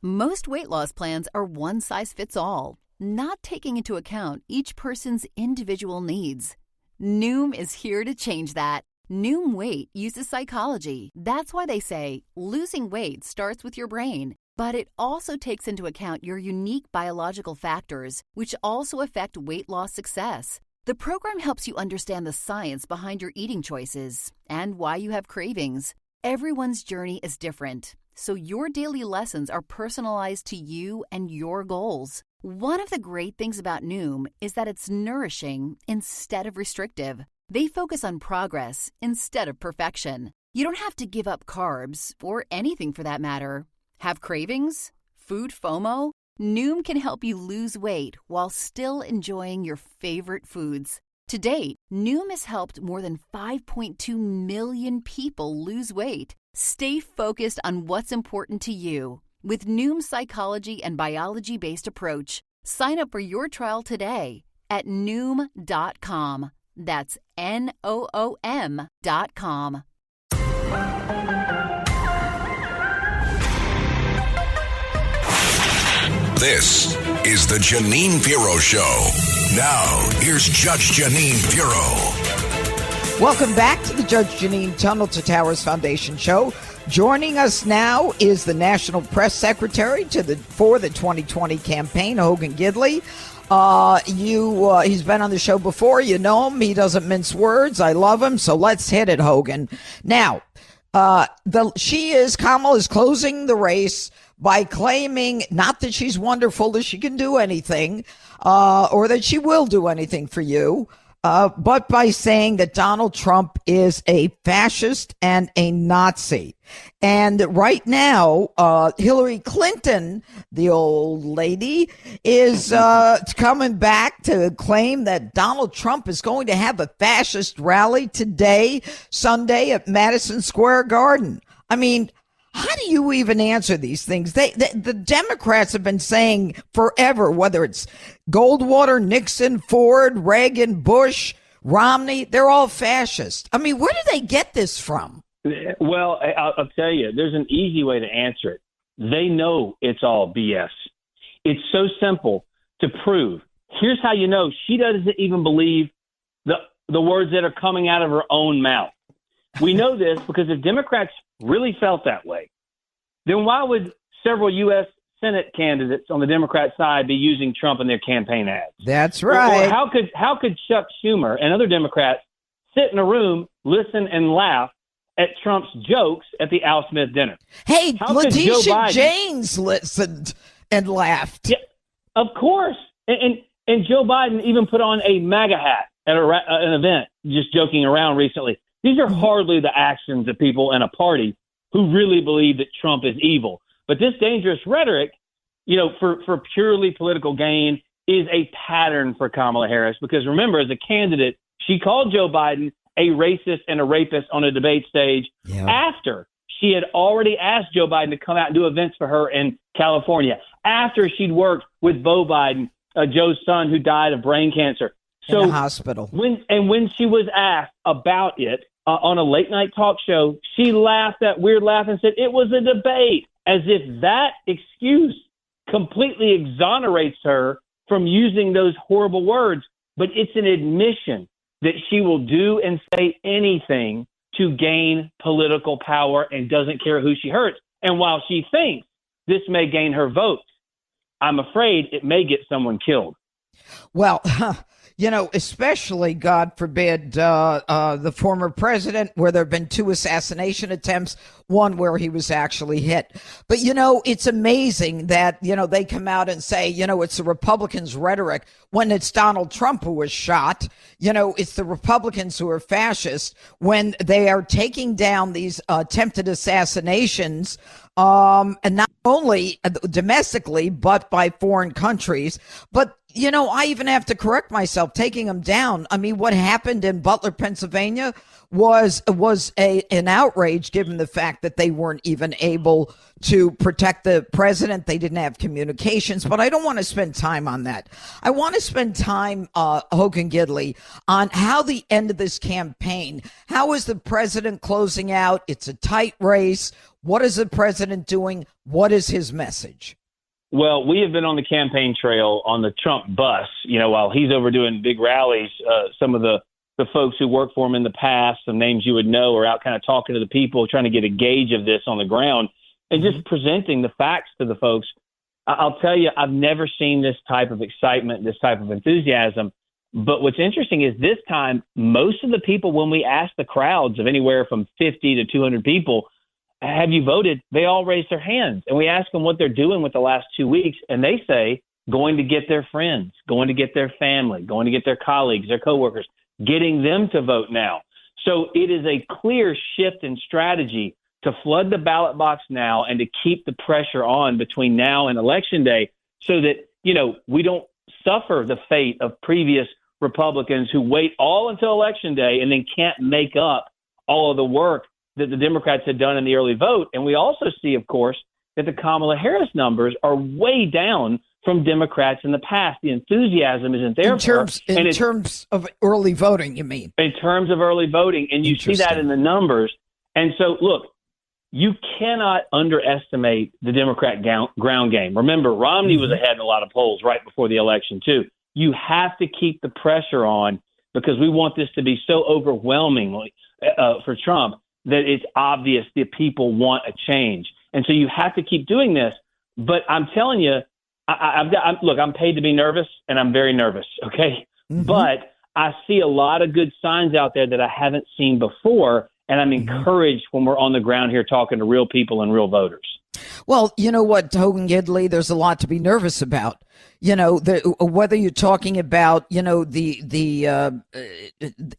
Most weight loss plans are one size fits all, not taking into account each person's individual needs. Noom is here to change that. Noom Weight uses psychology. That's why they say losing weight starts with your brain. But it also takes into account your unique biological factors, which also affect weight loss success. The program helps you understand the science behind your eating choices and why you have cravings. Everyone's journey is different, so your daily lessons are personalized to you and your goals. One of the great things about Noom is that it's nourishing instead of restrictive. They focus on progress instead of perfection. You don't have to give up carbs, or anything for that matter. Have cravings? Food FOMO? Noom can help you lose weight while still enjoying your favorite foods. To date, Noom has helped more than 5.2 million people lose weight. Stay focused on what's important to you with Noom's psychology and biology-based approach. Sign up for your trial today at Noom.com. That's Noom.com. This is the Janine Pirro Show. Now, here's Judge Janine Pirro. Welcome back to the Judge Janine Tunnel to Towers Foundation Show. Joining us now is the National Press Secretary for the 2020 campaign, Hogan Gidley. He's been on the show before. You know him. He doesn't mince words. I love him. So let's hit it, Hogan. Now, Kamala is closing the race by claiming not that she's wonderful, that she can do anything, or that she will do anything for you, but by saying that Donald Trump is a fascist and a Nazi. And right now, Hillary Clinton, the old lady, is coming back to claim that Donald Trump is going to have a fascist rally today, Sunday, at Madison Square Garden. I mean, how do you even answer these things? The Democrats have been saying forever, whether it's Goldwater, Nixon, Ford, Reagan, Bush, Romney, they're all fascist. I mean, where do they get this from? Well, I'll tell you, there's an easy way to answer it. They know it's all BS. It's so simple to prove. Here's how you know she doesn't even believe the words that are coming out of her own mouth. We know this because if Democrats really felt that way, then why would several U.S. Senate candidates on the Democrat side be using Trump in their campaign ads? That's right. Or how could Chuck Schumer and other Democrats sit in a room, listen, and laugh at Trump's jokes at the Al Smith dinner? Hey, Letitia James listened and laughed. Yeah, of course. And Joe Biden even put on a MAGA hat at an event, just joking around recently. These are hardly the actions of people in a party who really believe that Trump is evil. But this dangerous rhetoric, for purely political gain is a pattern for Kamala Harris. Because remember, as a candidate, she called Joe Biden a racist and a rapist on a debate stage after she had already asked Joe Biden to come out and do events for her in California, after she'd worked with Beau Biden, Joe's son who died of brain cancer. So in the hospital. When she was asked about it on a late night talk show, she laughed that weird laugh and said it was a debate, as if that excuse completely exonerates her from using those horrible words. But it's an admission that she will do and say anything to gain political power and doesn't care who she hurts. And while she thinks this may gain her votes, I'm afraid it may get someone killed. Well, especially, God forbid, the former president, where there have been 2 assassination attempts, one where he was actually hit. But, it's amazing that, they come out and say, it's the Republicans' rhetoric when it's Donald Trump who was shot. It's the Republicans who are fascist when they are taking down these attempted assassinations, and not only domestically, but by foreign countries. But I even have to correct myself, taking them down. I mean, what happened in Butler, Pennsylvania was an outrage, given the fact that they weren't even able to protect the president. They didn't have communications, but I don't want to spend time on that. I want to spend time, Hogan Gidley, on how the end of this campaign, how is the president closing out? It's a tight race. What is the president doing? What is his message? Well, we have been on the campaign trail on the Trump bus, while he's over doing big rallies. Some of the folks who worked for him in the past, some names you would know, are out kind of talking to the people, trying to get a gauge of this on the ground and just presenting the facts to the folks. I'll tell you, I've never seen this type of excitement, this type of enthusiasm. But what's interesting is this time, most of the people, when we asked the crowds of anywhere from 50 to 200 people, have you voted? They all raised their hands. And we ask them what they're doing with the last 2 weeks. And they say going to get their friends, going to get their family, going to get their colleagues, their coworkers, getting them to vote now. So it is a clear shift in strategy to flood the ballot box now and to keep the pressure on between now and Election Day so that, we don't suffer the fate of previous Republicans who wait all until Election Day and then can't make up all of the work that the Democrats had done in the early vote. And we also see, of course, that the Kamala Harris numbers are way down from Democrats in the past. The enthusiasm isn't there in terms of early voting, you mean? In terms of early voting. And you see that in the numbers. And so, look, you cannot underestimate the Democrat ground game. Remember, Romney was ahead in a lot of polls right before the election, too. You have to keep the pressure on because we want this to be so overwhelmingly for Trump that it's obvious that people want a change. And so you have to keep doing this. But I'm telling you, I'm paid to be nervous, and I'm very nervous, okay? But I see a lot of good signs out there that I haven't seen before, and I'm encouraged when we're on the ground here talking to real people and real voters. Well, you know what, Hogan Gidley, there's a lot to be nervous about. Whether you're talking about, the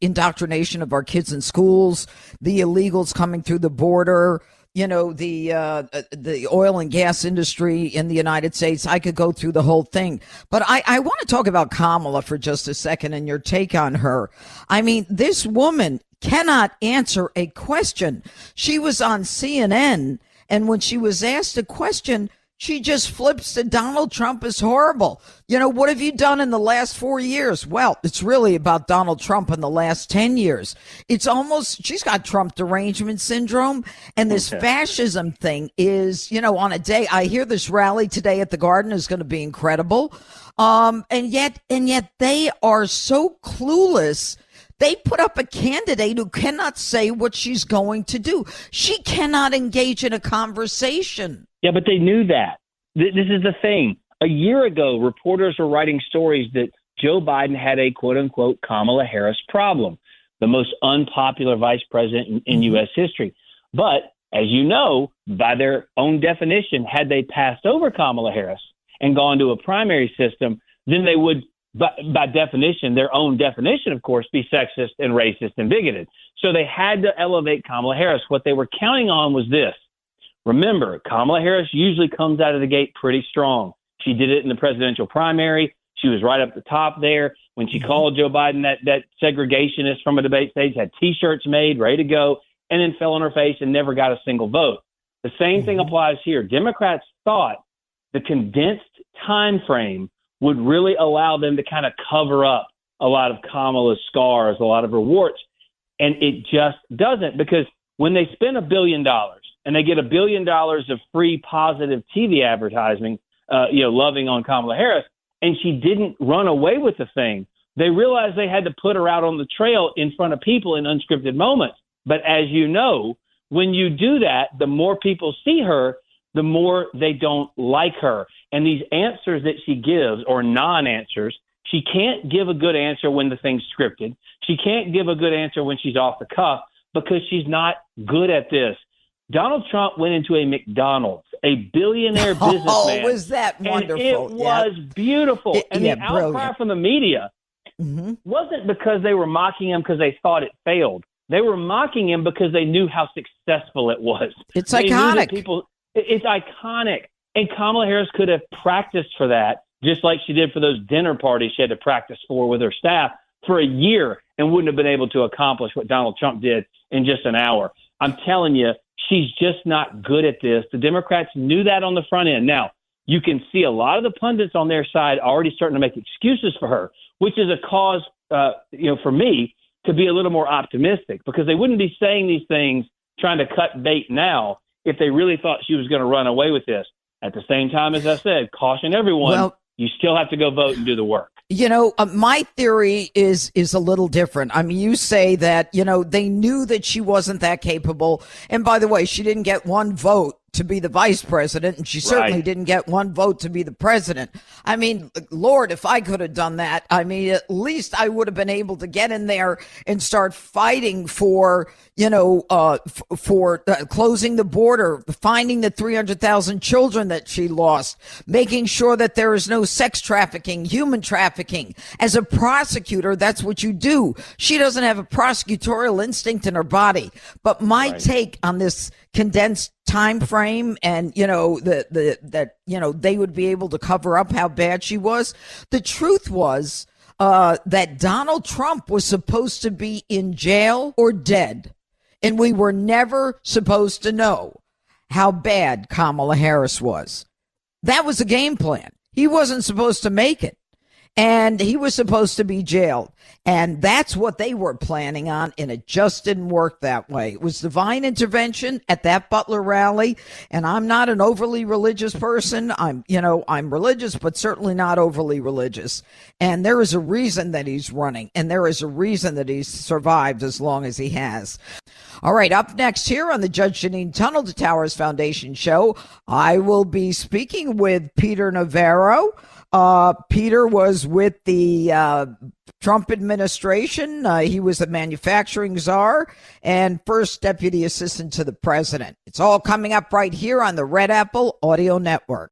indoctrination of our kids in schools, the illegals coming through the border, the oil and gas industry in the United States. I could go through the whole thing. But I want to talk about Kamala for just a second and your take on her. I mean, this woman cannot answer a question. She was on CNN, and when she was asked a question, she just flips to Donald Trump is horrible. What have you done in the last 4 years? Well, it's really about Donald Trump in the last 10 years. It's almost, she's got Trump derangement syndrome. And this fascism thing is, on a day, I hear this rally today at the Garden is going to be incredible. And yet they are so clueless. They put up a candidate who cannot say what she's going to do. She cannot engage in a conversation. Yeah, but they knew that. This is the thing. A year ago, reporters were writing stories that Joe Biden had a quote-unquote Kamala Harris problem, the most unpopular vice president in U.S. history. But, as you know, by their own definition, had they passed over Kamala Harris and gone to a primary system, then they would, by definition, their own definition, of course, be sexist and racist and bigoted. So they had to elevate Kamala Harris. What they were counting on was this. Remember, Kamala Harris usually comes out of the gate pretty strong. She did it in the presidential primary. She was right up the top there. When she called Joe Biden that segregationist from a debate stage, had T-shirts made, ready to go, and then fell on her face and never got a single vote. The same thing applies here. Democrats thought the condensed time frame would really allow them to kind of cover up a lot of Kamala's scars, a lot of her warts. And it just doesn't, because when they spend $1 billion and they get $1 billion of free positive TV advertising, loving on Kamala Harris, and she didn't run away with the thing, they realized they had to put her out on the trail in front of people in unscripted moments. But as you know, when you do that, the more people see her, the more they don't like her. And these answers that she gives, or non-answers, she can't give a good answer when the thing's scripted. She can't give a good answer when she's off the cuff because she's not good at this. Donald Trump went into a McDonald's, a billionaire businessman. Oh, was that wonderful? And it was beautiful. The outcry from the media wasn't because they were mocking him because they thought it failed. They were mocking him because they knew how successful it was. It's iconic. It's iconic. And Kamala Harris could have practiced for that, just like she did for those dinner parties she had to practice for with her staff for a year, and wouldn't have been able to accomplish what Donald Trump did in just an hour. I'm telling you, she's just not good at this. The Democrats knew that on the front end. Now, you can see a lot of the pundits on their side already starting to make excuses for her, which is a cause, for me to be a little more optimistic, because they wouldn't be saying these things trying to cut bait now if they really thought she was going to run away with this. At the same time, as I said, caution everyone, you still have to go vote and do the work. My theory is a little different. I mean, you say that, they knew that she wasn't that capable. And by the way, she didn't get one vote to be the vice president, and she certainly didn't get one vote to be the president. I mean, Lord, if I could have done that, I mean, at least I would have been able to get in there and start fighting for, for closing the border, finding the 300,000 children that she lost, making sure that there is no sex trafficking, human trafficking. As a prosecutor, that's what you do. She doesn't have a prosecutorial instinct in her body. But my take on this condensed time frame and that they would be able to cover up how bad she was. The truth was that Donald Trump was supposed to be in jail or dead, and we were never supposed to know how bad Kamala Harris was. That was the game plan. He wasn't supposed to make it, and he was supposed to be jailed. And that's what they were planning on, and it just didn't work that way. It was divine intervention at that Butler rally, and I'm not an overly religious person. I'm religious, but certainly not overly religious. And there is a reason that he's running, and there is a reason that he's survived as long as he has. All right, up next here on the Judge Jeanine Tunnel to Towers Foundation show, I will be speaking with Peter Navarro. Peter was with the Trump administration. He was the manufacturing czar and first deputy assistant to the president. It's all coming up right here on the Red Apple Audio Network.